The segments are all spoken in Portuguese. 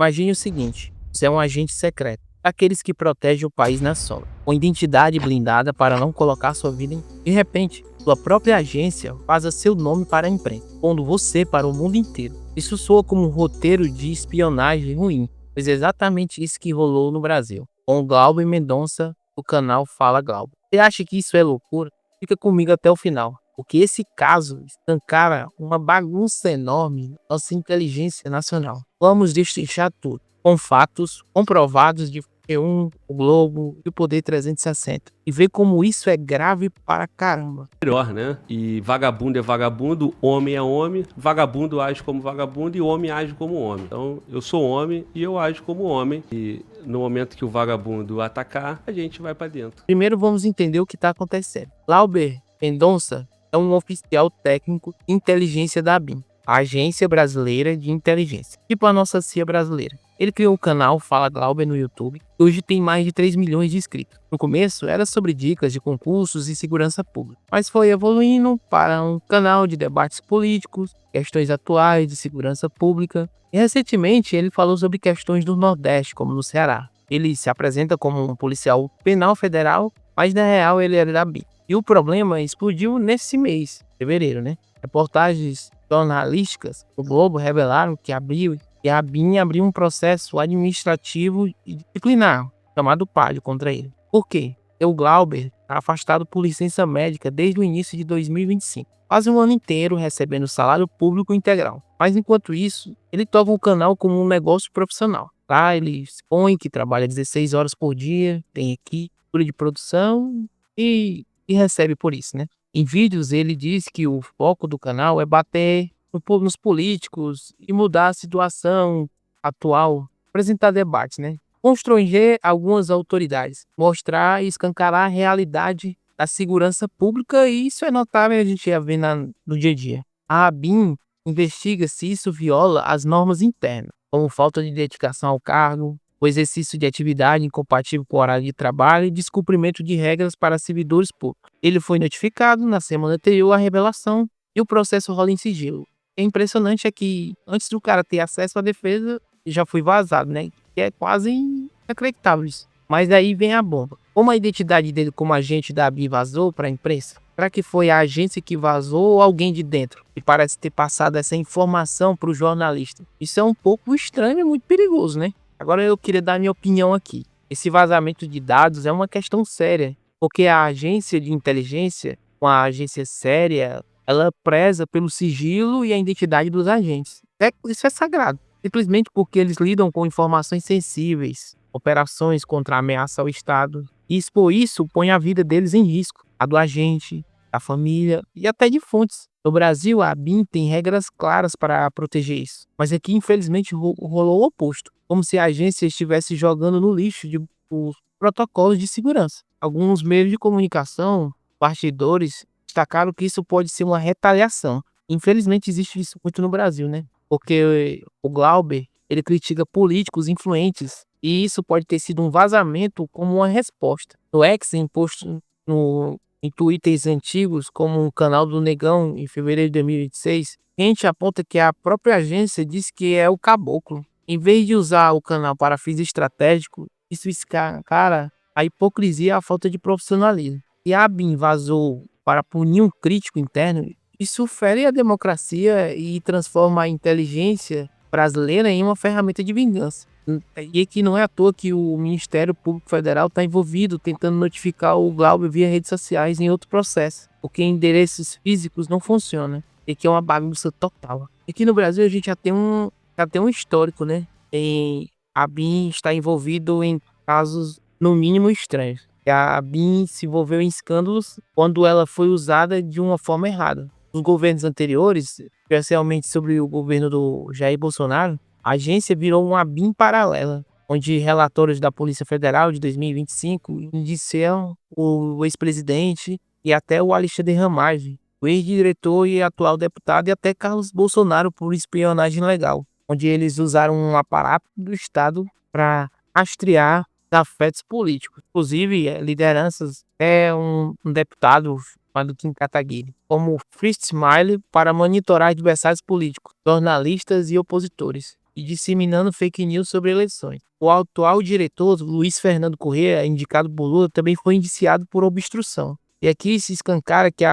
Imagine o seguinte: você é um agente secreto, aqueles que protegem o país na sombra, com identidade blindada para não colocar sua vida em. De repente, sua própria agência vaza seu nome para a imprensa, pondo você para o mundo inteiro. Isso soa como um roteiro de espionagem ruim, pois é exatamente isso que rolou no Brasil, com o Glauber Mendonça, do canal Fala Glauber. Você acha que isso é loucura? Fica comigo até o final, porque esse caso escancara uma bagunça enorme na nossa inteligência nacional. Vamos destrinchar tudo, com fatos comprovados de G1, o Globo e o Poder 360, e ver como isso é grave para caramba. Melhor, né? E vagabundo é vagabundo, homem é homem, vagabundo age como vagabundo e homem age como homem. Então, eu sou homem e eu ajo como homem. E no momento que o vagabundo atacar, a gente vai pra dentro. Primeiro vamos entender o que está acontecendo. Glauber Mendonça é um oficial técnico de inteligência da ABIN, a Agência Brasileira de Inteligência, tipo a nossa CIA brasileira. Ele criou o canal Fala Glauber no YouTube, e hoje tem mais de 3 milhões de inscritos. No começo era sobre dicas de concursos e segurança pública, mas foi evoluindo para um canal de debates políticos, questões atuais de segurança pública, e recentemente ele falou sobre questões do Nordeste, como no Ceará. Ele se apresenta como um policial penal federal, mas na real ele era da ABIN. E o problema explodiu nesse mês, fevereiro, né? Reportagens jornalísticas do Globo revelaram que a ABIN abriu um processo administrativo e disciplinar, chamado PAD, contra ele. Por quê? Porque o Glauber está afastado por licença médica desde o início de 2025. Quase um ano inteiro recebendo salário público integral. Mas enquanto isso, ele toca o canal como um negócio profissional. Lá ele expõe que trabalha 16 horas por dia, tem equipe de produção e recebe por isso, né? Em vídeos ele diz que o foco do canal é bater nos políticos e mudar a situação atual, apresentar debates, né? Constranger algumas autoridades, mostrar e escancarar a realidade da segurança pública, e isso é notável, a gente ia ver no dia a dia. A ABIN investiga se isso viola as normas internas, como falta de dedicação ao cargo, o exercício de atividade incompatível com o horário de trabalho e descumprimento de regras para servidores públicos. Ele foi notificado na semana anterior à revelação e o processo rola em sigilo. O impressionante é que antes do cara ter acesso à defesa, já foi vazado, né? Que é quase inacreditável isso. Mas aí vem a bomba. Como a identidade dele como agente da ABIN vazou para a imprensa? Será que foi a agência que vazou ou alguém de dentro que parece ter passado essa informação para o jornalista? Isso é um pouco estranho e muito perigoso, né? Agora eu queria dar minha opinião aqui. Esse vazamento de dados é uma questão séria, porque a agência de inteligência, uma agência séria, ela preza pelo sigilo e a identidade dos agentes. Isso é sagrado. Simplesmente porque eles lidam com informações sensíveis, operações contra a ameaça ao Estado. E expor isso põe a vida deles em risco, a do agente, da família e até de fontes. No Brasil, a ABIN tem regras claras para proteger isso, mas aqui infelizmente rolou o oposto, como se a agência estivesse jogando no lixo os protocolos de segurança. Alguns meios de comunicação, bastidores, destacaram que isso pode ser uma retaliação. Infelizmente existe isso muito no Brasil, né? Porque o Glauber, ele critica políticos influentes e isso pode ter sido um vazamento como uma resposta. No X, imposto em twitters antigos, como o canal do Negão, em fevereiro de 2026, gente aponta que a própria agência diz que é o caboclo. Em vez de usar o canal para fins estratégicos, isso escancara a hipocrisia e a falta de profissionalismo. E a ABIN vazou para punir um crítico interno, isso fere a democracia e transforma a inteligência brasileira em uma ferramenta de vingança. E que não é à toa que o Ministério Público Federal está envolvido tentando notificar o Glauber via redes sociais em outro processo, porque endereços físicos não funcionam, e que é uma bagunça total. Aqui no Brasil a gente já tem um histórico, né? E a ABIN está envolvido em casos no mínimo estranhos. A ABIN se envolveu em escândalos quando ela foi usada de uma forma errada. Nos governos anteriores, especialmente sobre o governo do Jair Bolsonaro, a agência virou uma ABIN paralela, onde relatórios da Polícia Federal de 2025 indiciam o ex-presidente e até o Alexandre Ramagem, o ex-diretor e atual deputado, e até Carlos Bolsonaro por espionagem legal, onde eles usaram um aparato do Estado para rastrear afetos políticos. Inclusive, lideranças um deputado chamado Kim Kataguiri, como Fritz Smiley, para monitorar adversários políticos, jornalistas e opositores. e disseminando fake news sobre eleições. O atual diretor, Luiz Fernando Corrêa, indicado por Lula, também foi indiciado por obstrução. E aqui se escancara que,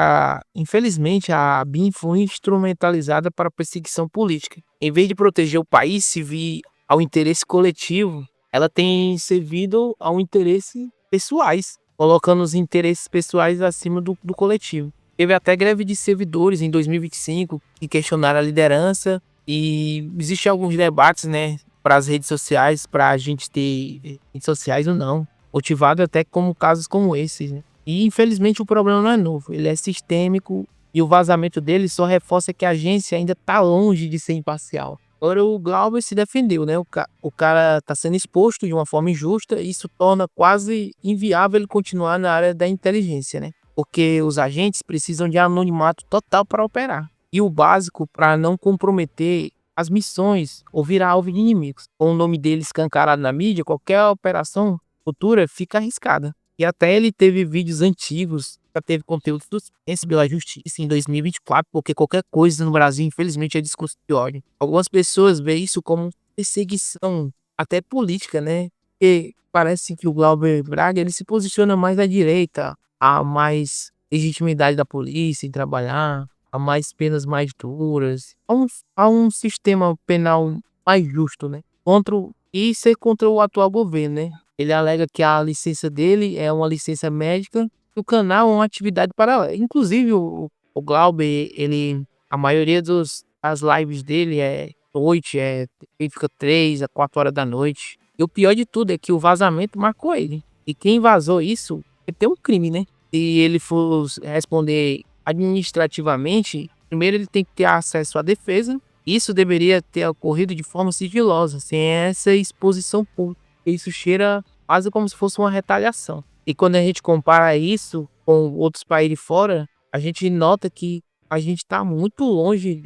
infelizmente, a ABIN foi instrumentalizada para perseguição política. Em vez de proteger o país, servir ao interesse coletivo, ela tem servido ao interesse pessoais, colocando os interesses pessoais acima do coletivo. Teve até greve de servidores em 2025 que questionaram a liderança e existem alguns debates, né, para as redes sociais, para a gente ter redes sociais ou não, motivado até como casos como esses, né? E infelizmente o problema não é novo, ele é sistêmico e o vazamento dele só reforça que a agência ainda está longe de ser imparcial. Agora o Glauber se defendeu, né? O cara está sendo exposto de uma forma injusta e isso torna quase inviável ele continuar na área da inteligência, né? Porque os agentes precisam de anonimato total para operar. E o básico para não comprometer as missões ou virar alvo de inimigos. Com o nome dele escancarado na mídia, qualquer operação futura fica arriscada. E até ele teve vídeos antigos, já teve conteúdo suspenso pela justiça em 2024, porque qualquer coisa no Brasil, infelizmente, é discurso de ódio. Algumas pessoas veem isso como perseguição, até política, né? Porque parece que o Glauber Braga ele se posiciona mais à direita, há mais legitimidade da polícia em trabalhar, há mais penas mais duras, há um sistema penal mais justo, né? Isso é contra o atual governo, né? Ele alega que a licença dele é uma licença médica e o canal é uma atividade paralela. Inclusive, o Glauber, a maioria das lives dele é noite, ele fica 3 a 4 horas da noite. E o pior de tudo é que o vazamento marcou ele. E quem vazou isso tem um crime, né? Se ele for responder administrativamente, primeiro ele tem que ter acesso à defesa. Isso deveria ter ocorrido de forma sigilosa, sem essa exposição pública. Isso cheira quase como se fosse uma retaliação. E quando a gente compara isso com outros países de fora, a gente nota que a gente está muito longe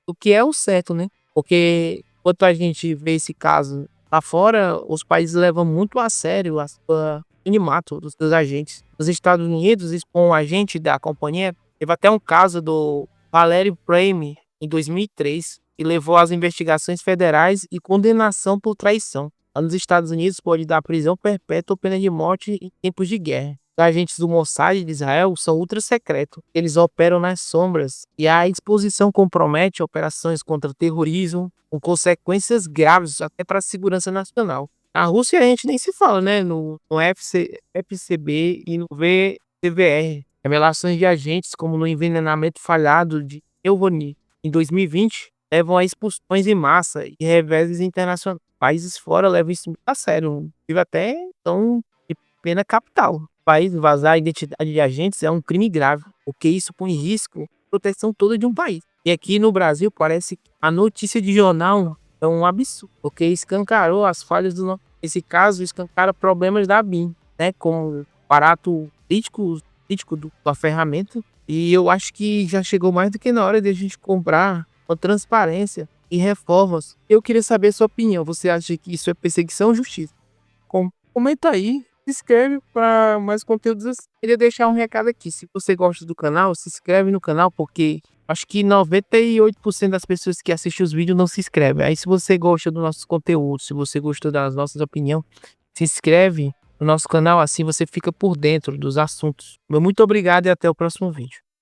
do que é o certo, né? Porque quando a gente vê esse caso lá fora, os países levam muito a sério a sua anonimato dos seus agentes. Nos Estados Unidos, com um agente da companhia, teve até um caso do Valerio Prime em 2003, que levou às investigações federais e condenação por traição. Lá nos Estados Unidos pode dar prisão perpétua ou pena de morte em tempos de guerra. Os agentes do Mossad de Israel são ultra secretos. Eles operam nas sombras e a exposição compromete operações contra o terrorismo, com consequências graves até para a segurança nacional. Na Rússia a gente nem se fala, né? No FCB e no VTVR. Revelações de agentes como no envenenamento falhado de Euvoni em 2020 levam a expulsões em massa e reveses internacionais. Países fora levam isso muito a sério, inclusive até então de pena capital. O país vazar a identidade de agentes é um crime grave, porque isso põe em risco a proteção toda de um país. E aqui no Brasil parece que a notícia de jornal é um absurdo, porque escancarou as falhas Esse caso escancara problemas da ABIN, né, como o aparato crítico da ferramenta. E eu acho que já chegou mais do que na hora de a gente comprar uma transparência e reformas. Eu queria saber a sua opinião. Você acha que isso é perseguição ou justiça? Comenta aí, se inscreve para mais conteúdos assim. Queria deixar um recado aqui. Se você gosta do canal, se inscreve no canal, porque acho que 98% das pessoas que assistem os vídeos não se inscrevem. Aí se você gosta do nosso conteúdo, se você gostou das nossas opiniões, se inscreve no nosso canal, assim você fica por dentro dos assuntos. Muito obrigado e até o próximo vídeo.